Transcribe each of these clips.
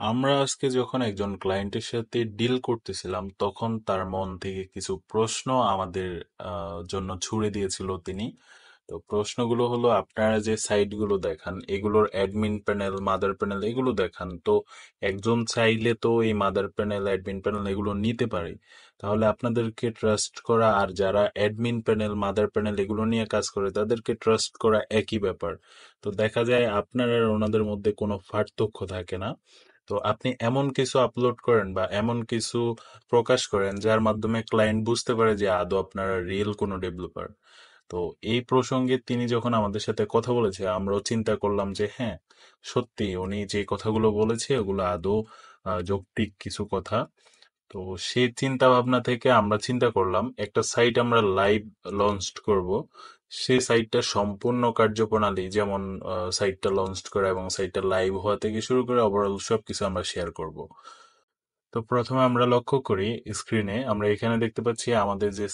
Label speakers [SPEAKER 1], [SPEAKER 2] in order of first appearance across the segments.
[SPEAKER 1] আমরা আজকে যখন একজন ক্লায়েন্টের সাথে ডিল করতেছিলাম তখন তার মন থেকে কিছু প্রশ্ন আমাদের জন্য ছুড়ে দিয়েছিল তিনি। তো প্রশ্নগুলো হলো, আপনারা যে সাইটগুলো দেখান এগুলোর অ্যাডমিন প্যানেল, মাদার প্যানেল এগুলো দেখান, তো একজন চাইলে তো এই মাদার প্যানেল, অ্যাডমিন প্যানেল এগুলো নিতে পারে। তাহলে আপনাদেরকে ট্রাস্ট করা আর যারা অ্যাডমিন প্যানেল, মাদার প্যানেল এগুলো নিয়ে কাজ করে তাদেরকে ট্রাস্ট করা একই ব্যাপার। তো দেখা যায় আপনার আর ওনাদের মধ্যে কোনো পার্থক্য থাকে না। তো আপনি এমন কিছু আপলোড করেন বা এমন কিছু প্রকাশ করেন যার মাধ্যমে ক্লায়েন্ট বুঝতে পারে যে আদৌ আপনারা রিয়েল কোনো ডেভেলপার। তো এই প্রসঙ্গে তিনি যখন আমাদের সাথে কথা বলেছে, আমরাও চিন্তা করলাম যে হ্যাঁ, সত্যি উনি যে কথাগুলো বলেছে ওগুলো আদৌ যৌক্তিক কিছু কথা। তো সেই চিন্তা ভাবনা থেকে আমরা চিন্তা করলাম একটা সাইট আমরা লাইভ লঞ্চ করব। সেই সাইটটা সম্পূর্ণ কার্যপ্রণালী, যেমন সাইটটা লঞ্চ করা এবং সাইটটা লাইভ হওয়া থেকে শুরু করে ওভারঅল সবকিছু আমরা শেয়ার করব। তো প্রথমে আমরা লক্ষ্য করি স্ক্রিনে, আমরা এখানে দেখতে পাচ্ছি আমাদের যে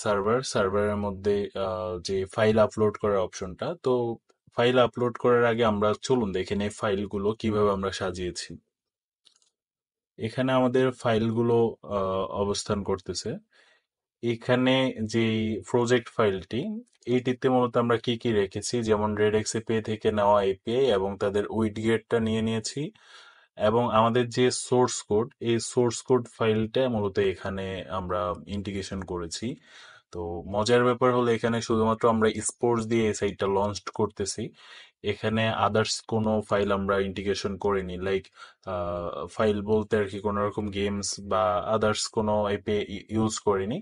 [SPEAKER 1] সার্ভারের মধ্যে যে ফাইল আপলোড করার অপশনটা। তো ফাইল আপলোড করার আগে আমরা চলুন দেখে নেই ফাইলগুলো কিভাবে আমরা সাজিয়েছি। এখানে আমাদের ফাইলগুলো অবস্থান করতেছে। এখানে যে প্রজেক্ট ফাইলটি, এইটিতে মূলত আমরা কি কি রেখেছি, যেমন রেডএক্স এপিআই থেকে নেওয়া এপিআই এবং তাদের উইডগেটটা নিয়ে নিয়েছি, এবং আমাদের যে সোর্স কোড, এই সোর্স কোড ফাইলটা মূলত এখানে আমরা ইন্টিগ্রেশন করেছি। তো মজার ব্যাপার হলো এখানে শুধুমাত্র আমরা স্পোর্টস দিয়ে এই সাইটটা লঞ্চ করতেছি। এখানে আদার্স কোনো ফাইল আমরা ইন্টিগ্রেশন করিনি, লাইক ফাইল বলতে আর কি কোনো রকম গেমস বা আদার্স কোনো এপিআই ইউজ করিনি।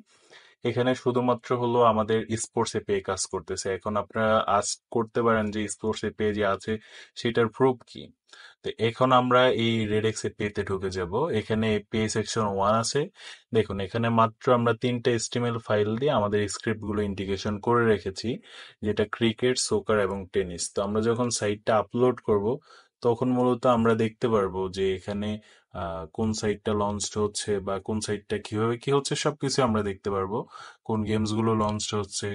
[SPEAKER 1] এখানে শুধুমাত্র হলো আমাদের স্পোর্টস এপিআই কাজ করতেছে। এখন আপনারা আস্ক করতে পারেন যে স্পোর্টস এপিআই যে আছে সেটার প্রুফ কি। তো এখন আমরা এই রেডেক্স এপিআই তে ঢুকে যাব। এখানে এপিআই সেকশন 1 আছে। দেখুন এখানে মাত্র আমরা 3টা HTML ফাইল দিয়ে আমাদের স্ক্রিপ্ট গুলো ইন্টিগ্রেশন করে রেখেছি, যেটা ক্রিকেট, সোকার এবং টেনিস। তো আমরা যখন সাইটটা আপলোড করব তখন মূলত আমরা দেখতে পারবো যে এখানে কোন সাইটটা লঞ্চ হচ্ছে বা কোন সাইটটা কিভাবে কি হচ্ছে সবকিছু আমরা দেখতে পারবো। কোন গেমস গুলো লঞ্চ হচ্ছে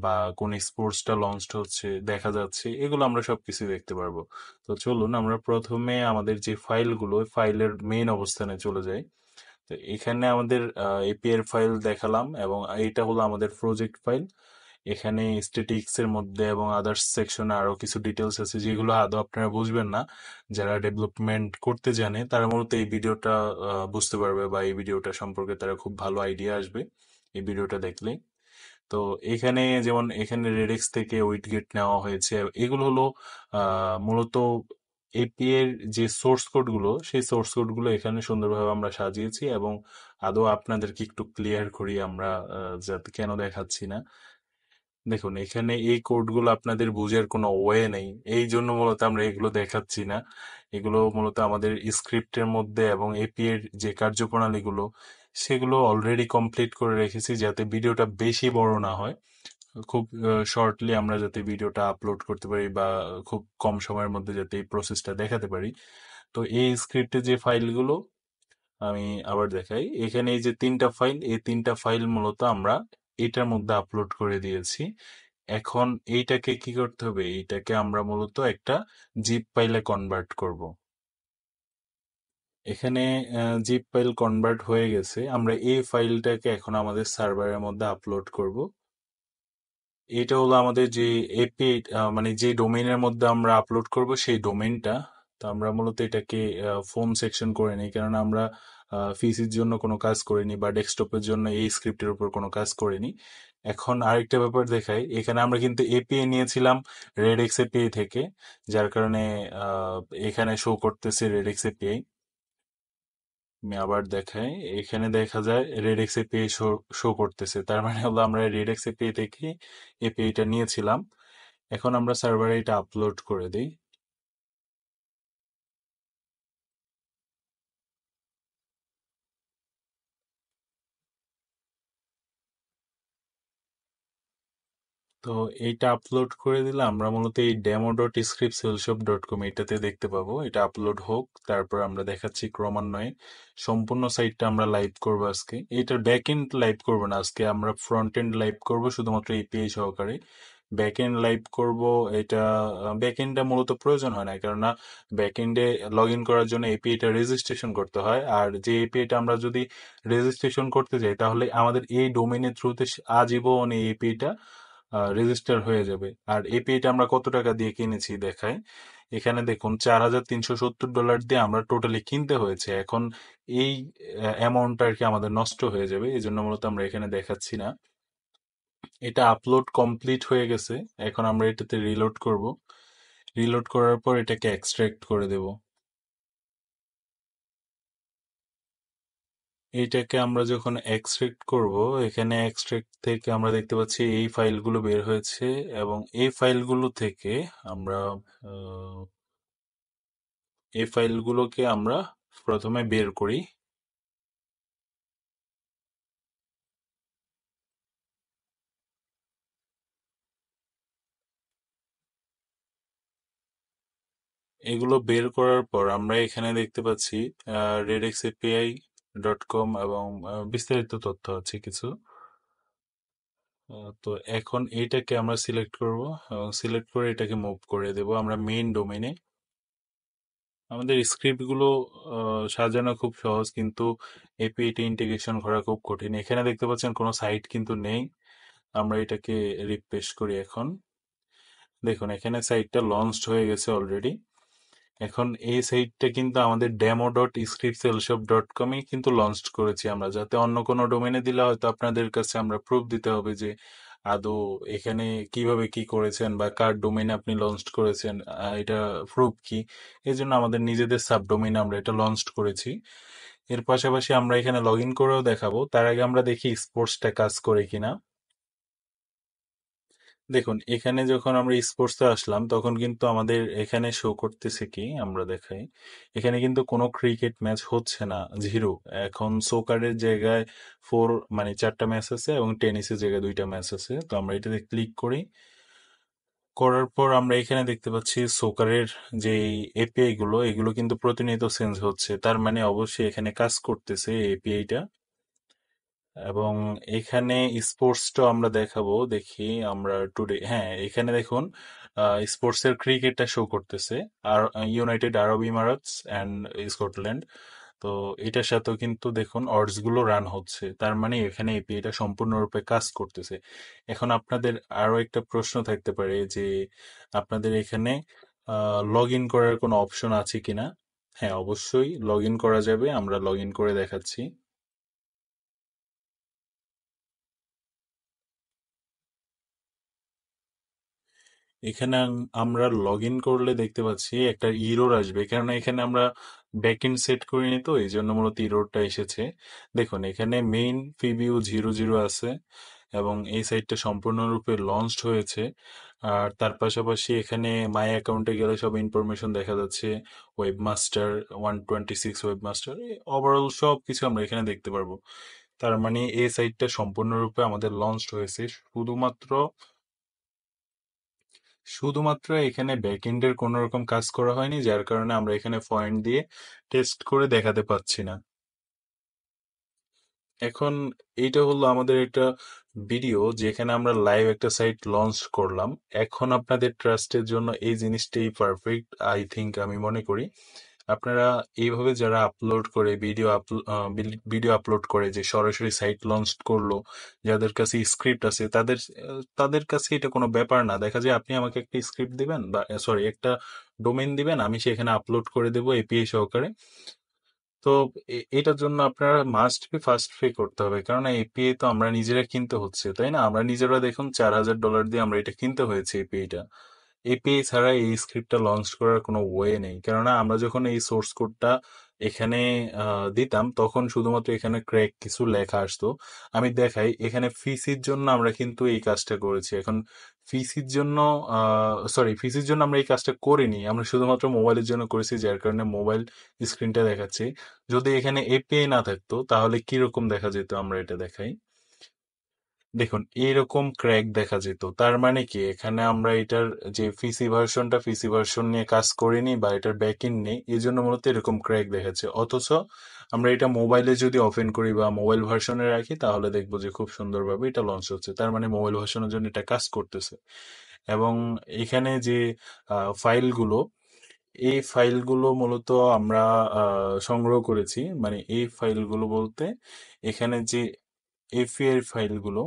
[SPEAKER 1] বা কোন স্পোর্টসটা লঞ্চ হচ্ছে দেখা যাচ্ছে, এগুলো আমরা সবকিছু দেখতে পারবো। তো চলুন আমরা প্রথমে আমাদের যে ফাইলগুলো, ওই ফাইলের মেইন অবস্থানে চলে যাই। তো এখানে আমাদের এপিআই এর ফাইল দেখালাম এবং এইটা হলো আমাদের প্রজেক্ট ফাইল। এখানে স্ট্যাটিক্স এর মধ্যে এবং আদার্স সেকশনে আরো কিছু ডিটেলস আছে যেগুলো আদৌ আপনারা বুঝবেন না। যারা ডেভেলপমেন্ট করতে জানে তারা মূলত এই ভিডিওটা বুঝতে পারবে বা এই ভিডিওটা সম্পর্কে তারা খুব ভালো আইডিয়া আসবে এই ভিডিওটা দেখলে। তো এখানে যেমন এখানে রেডেক্স থেকে উইডগেট নেওয়া হয়েছে, এগুলো হলো মূলত এপিআই এর যে সোর্স কোড গুলো, সেই সোর্স কোড গুলো এখানে সুন্দরভাবে আমরা সাজিয়েছি এবং আদৌ আপনাদেরকে একটু ক্লিয়ার করি আমরা যাতে কেন দেখাচ্ছি না। দেখুন এখানে এই কোডগুলো আপনাদের বুঝার কোনো ওয়ে নেই, এই জন্য মূলত আমরা এগুলো দেখাচ্ছি না। এগুলো মূলত আমাদের স্ক্রিপ্টের মধ্যে এবং এপিআই এর যে কার্যপ্রণালীগুলো সেগুলো অলরেডি কমপ্লিট করে রেখেছি যাতে ভিডিওটা বেশি বড় না হয়। খুব শর্টলি আমরা যাতে ভিডিওটা আপলোড করতে পারি বা খুব কম সময়ের মধ্যে যাতে এই প্রসেসটা দেখাতে পারি। তো এই স্ক্রিপ্টে যে ফাইলগুলো আমি আবার দেখাই, এখানে এই যে 3টা ফাইল, এই 3টা ফাইল মূলত আমরা এটার মধ্যে আপলোড করে দিয়েছি। এখন এইটাকে কি করতে হবে, এইটাকে আমরা মূলত একটা জিপ ফাইলে কনভার্ট করব। এখানে জিপ ফাইল কনভার্ট হয়ে গেছে, আমরা এই ফাইলটাকে এখন আমাদের সার্ভারের মধ্যে আপলোড করব। এটা হলো আমাদের যে এপিআই, মানে যে ডোমেইনের মধ্যে আমরা আপলোড করব সেই ডোমেইনটা। তো আমরা মূলত এটাকে ফোন সেকশন করে নিই, কারণ আমরা পিসির জন্য কোনো কাজ করিনি বা ডেস্কটপের জন্য এই স্ক্রিপ্টের উপর কোনো কাজ করিনি। এখন আরেকটা ব্যাপার দেখাই, এখানে আমরা কিন্তু এপিআই নিয়েছিলাম রেডএক্স এপিআই থেকে, যার কারণে আহ, এখানে শো করতেছে রেডএক্স এপিআই। আমি আবার দেখাই, এখানে দেখা যায় রেডএক্স এপিআই শো শো করতেছে, তার মানে হলো আমরা রেডএক্স এপিআই থেকে এপিআইটা নিয়েছিলাম। এখন আমরা সার্ভারে এটা আপলোড করে দিই। তো এইটা আপলোড করে দিলে আমরা মূলত এই demo.scriptshellshop.com এটাতে দেখতে পাবো। এটা আপলোড হোক, তারপর আমরা দেখাচ্ছি ক্রমান্বয়ে সম্পূর্ণ সাইটটা আমরা লাইভ করব আজকে। এটার ব্যাক এন্ড লাইভ করবো না আজকে, আমরা ফ্রন্ট এন্ড লাইভ করব শুধুমাত্র এপিআই সহকারে। ব্যাকএন্ড লাইভ করব, এটা ব্যাকএন্ডটা মূলত প্রয়োজন হয় না, কেননা ব্যাকএন্ডে লগ ইন করার জন্য এপিআইটা রেজিস্ট্রেশন করতে হয়। আর যে এপিআইটা আমরা যদি রেজিস্ট্রেশন করতে যাই, তাহলে আমাদের এই ডোমেইনের থ্রুতে আজীবন এই এপিআইটা রেজিস্টার হয়ে যাবে। আর এপিআইটা আমরা কত টাকা দিয়ে কিনেছি দেখাই। এখানে দেখুন, $4,370 দিয়ে আমরা টোটালি কিনতে হয়েছে। এখন এই অ্যামাউন্টটা আর কি আমাদের নষ্ট হয়ে যাবে, এই জন্য মূলত আমরা এখানে দেখাচ্ছি না। এটা আপলোড কমপ্লিট হয়ে গেছে। এখন আমরা এটাতে রিলোড করব। রিলোড করার পর এটাকে এক্সট্রাক্ট করে দেব। এইটাকে আমরা যখন এক্সট্রাক্ট করব, এখানে এক্সট্রাক্ট থেকে আমরা দেখতে পাচ্ছি এই ফাইলগুলো বের হয়েছে, এবং এই ফাইলগুলো থেকে আমরা আহ, এই ফাইলগুলোকে আমরা প্রথমে বের করি। এগুলো বের করার পর আমরা এখানে দেখতে পাচ্ছি redxapi.com, এবং বিস্তারিত তথ্য আছে কিছু। তো এখন এইটাকে আমরা সিলেক্ট করব, এবং সিলেক্ট করে এটাকে মুভ করে দেব আমরা মেইন ডোমেইনে। আমাদের স্ক্রিপ্টগুলো সাজানো খুব সহজ, কিন্তু এপিআইতে ইন্টিগ্রেশন করা খুব কঠিন। এখানে দেখতে পাচ্ছেন কোনো সাইট কিন্তু নেই। আমরা এটাকে রিফ্রেশ করি এখন। দেখুন, এখানে সাইটটা লঞ্চড হয়ে গেছে অলরেডি। এখন এই সাইটটা কিন্তু আমাদের demo.scriptshellshop.com-এ কিন্তু লঞ্চ করেছি আমরা, যাতে অন্য কোনো ডোমেনে দিলে হয়তো আপনাদের কাছে আমরা প্রুফ দিতে হবে যে আদৌ এখানে কিভাবে কি করেছেন বা কার ডোমেনে আপনি লঞ্চ করেছেন, এটা প্রুফ কি। এই জন্য আমাদের নিজেদের সাব ডোমেনে আমরা এটা লঞ্চ করেছি। এর পাশাপাশি আমরা এখানে লগ ইন করেও দেখাবো। তার আগে আমরা দেখি স্পোর্টসটা কাজ করে কিনা। দেখুন, এখানে যখন আমরা স্পোর্টসে আসলাম, তখন কিন্তু আমাদের এখানে শো করতেছে কি, আমরা দেখাই। এখানে কিন্তু কোনো ক্রিকেট ম্যাচ হচ্ছে না, জিরো। এখন সোকারের জায়গায় ফোর, মানে 4টা ম্যাচ আছে, এবং টেনিসের জায়গায় 2টা ম্যাচ আছে। তো আমরা এটাতে ক্লিক করি। করার পর আমরা এখানে দেখতে পাচ্ছি সোকারের যে এপিআই গুলো, এগুলো কিন্তু প্রতিনিয়ত চেঞ্জ হচ্ছে। তার মানে অবশ্যই এখানে কাজ করতেছে এপিআইটা। এবং এখানে স্পোর্টসটা আমরা দেখাবো, দেখি আমরা টুডে। হ্যাঁ, এখানে দেখুন স্পোর্টসের ক্রিকেটটা শো করতেছে, আর ইউনাইটেড আরব ইমারাতস অ্যান্ড স্কটল্যান্ড। তো এটার সাথেও কিন্তু দেখুন অডস গুলো রান হচ্ছে, তার মানে এখানে এপিআইটা সম্পূর্ণরূপে কাজ করতেছে। এখন আপনাদের আরো একটা প্রশ্ন থাকতে পারে যে আপনাদের এখানে লগ ইন করার কোনো অপশন আছে কিনা। হ্যাঁ, অবশ্যই লগ ইন করা যাবে, আমরা লগ ইন করে দেখাচ্ছি। এখানে আমরা লগ ইন করলে দেখতে পাচ্ছি একটা ইরোর আসবে, কারণ এখানে আমরা ব্যাকএন্ড সেট করিনি, তো এই জন্য মূলত ইরোরটা এসেছে। দেখুন, এখানে মেইন প্রিভিউ 00 আছে, এবং এই সাইটটা সম্পূর্ণরূপে লঞ্চড হয়েছে। আর তার পাশাপাশি এখানে মাই অ্যাকাউন্টে গেলে সব ইনফরমেশন দেখা যাচ্ছে। ওয়েবমাস্টার 126, ওয়েবমাস্টার, ওভারঅল সব কিছু আমরা এখানে দেখতে পারবো। তার মানে এই সাইটটা সম্পূর্ণরূপে আমাদের লঞ্চড হয়েছে। শুধুমাত্র শুধুমাত্র এখানে ব্যাকএন্ডের কোনো রকম কাজ করা হয়নি, যার কারণে আমরা এখানে পয়েন্ট দিয়ে টেস্ট করে দেখাতে পাচ্ছি না। এখন এইটা হলো আমাদের একটা ভিডিও, যেখানে আমরা লাইভ একটা সাইট লঞ্চ করলাম। এখন আপনাদের ট্রাস্টের জন্য এই জিনিসটাই পারফেক্ট, আই থিংক, আমি মনে করি। আপনারা এইভাবে যারা আপলোড করে ভিডিও আপলোড করে, যে সরাসরি সাইট লঞ্চ করলো, যাদের কাছে স্ক্রিপ্ট আছে, তাদের কাছে এটা কোনো ব্যাপার না। দেখা যায় আপনি আমাকে একটা স্ক্রিপ্ট দিবেন, বা সরি, একটা ডোমেইন দিবেন, আমি সেখানে আপলোড করে দেবো এপিআই সহকারে। তো এটার জন্য আপনারা মাস্ট বি ফার্স্ট পে করতে হবে, কারণ এপিআই তো আমরা নিজেরা কিনতে হচ্ছে, তাই না? আমরা নিজেরা দেখুন $4,000 দিয়ে আমরা এটা কিনতে হয়েছে এপিআইটা। এপিআই ছাড়া এই স্ক্রিপ্টটা লঞ্চ করার কোনো ওয়ে নেই, কেননা আমরা যখন এই সোর্স কোডটা এখানে দিতাম, তখন শুধুমাত্র এখানে ক্র্যাক কিছু লেখা আসতো। আমি দেখাই, এখানে ফিসির জন্য আমরা কিন্তু এই কাজটা করেছি। এখন ফিসির জন্য ফিসির জন্য আমরা এই কাজটা করিনি, আমরা শুধুমাত্র মোবাইলের জন্য করেছি, যার কারণে মোবাইল স্ক্রিনটা দেখাচ্ছি। যদি এখানে এপিআই না থাকতো, তাহলে কিরকম দেখা যেত আমরা এটা দেখাই। দেখুন এইরকম ক্র্যাক দেখা যেত, তার মানে কি এখানে আমরা এটার যে পিসি ভার্সন নিয়ে কাজ করিনি বা এটার ব্যাকএন্ড নেই, এই জন্য মূলত এরকম ক্র্যাক দেখাচ্ছে। অথচ আমরা এটা মোবাইলে যদি ওপেন করি বা মোবাইল ভার্সনে রাখি তাহলে দেখবো যে খুব সুন্দরভাবে এটা লঞ্চ হচ্ছে, তার মানে মোবাইল ভার্সনের জন্য এটা কাজ করতেছে। এবং এখানে যে ফাইলগুলো, এই ফাইলগুলো মূলত আমরা সংগ্রহ করেছি, মানে এই ফাইলগুলো বলতে এখানে যে এপিআই ফাইলগুলো,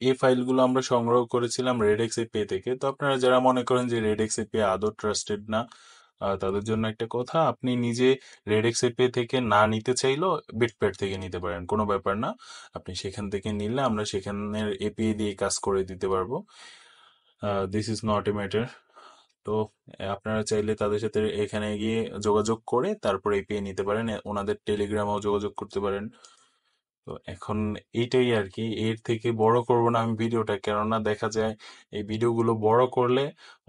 [SPEAKER 1] এই ফাইলগুলো আমরা সংগ্রহ করেছিলাম রেডেক্স এপিআই থেকে। তো আপনারা যারা মনে করেন যে রেডেক্স এপিআই আদৌ ট্রাস্টেড না, তাদের জন্য একটা কথা, আপনি নিজে রেডেক্স এপিআই থেকে না নিতে চাইলেও বিটপ্যাড থেকে নিতে পারেন, কোনো ব্যাপার না। আপনি সেখান থেকে নিলে আমরা সেখানের এপিআই দিয়ে কাজ করে দিতে পারবো। This is not a matter. তো আপনারা চাইলে তাদের সাথে এখানে গিয়ে যোগাযোগ করে তারপর এপিআই নিতে পারেন, ওনাদের টেলিগ্রামেও যোগাযোগ করতে পারেন। তো এখন এইটাই আর কি, এর থেকে বড় করব না আমি ভিডিওটা, কেননা দেখা যায় এই ভিডিওগুলো বড় করলে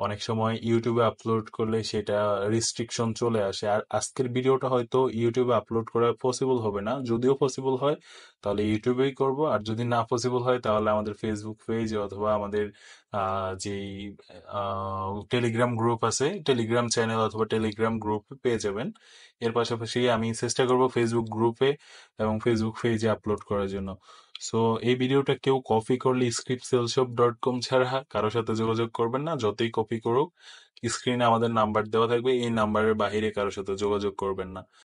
[SPEAKER 1] অনেক সময় ইউটিউবে আপলোড করলে সেটা রিস্ট্রিকশন চলে আসে। আর আজকের ভিডিওটা হয়তো ইউটিউবে আপলোড করা পসিবল হবে না, যদিও পসিবল হয় তাহলে ইউটিউবেই করব, আর যদি না পসিবল হয় তাহলে আমাদের ফেসবুক পেজ অথবা আমাদের যেই টেলিগ্রাম গ্রুপ আছে, টেলিগ্রাম চ্যানেল অথবা টেলিগ্রাম গ্রুপ পেয়ে যাবেন। এর পাশাপাশি আমি চেষ্টা করব ফেসবুক গ্রুপে এবং ফেসবুক পেজে আপলোড করার জন্য। সো এই ভিডিওটা কেউ কপি করলে scriptsaleshop.com ছাড়া কারোর সাথে যোগাযোগ করবেন না, যতই কপি করুক। স্ক্রিনে আমাদের নাম্বার দেওয়া থাকবে, এই নাম্বারের বাইরে কারোর সাথে যোগাযোগ করবেন না।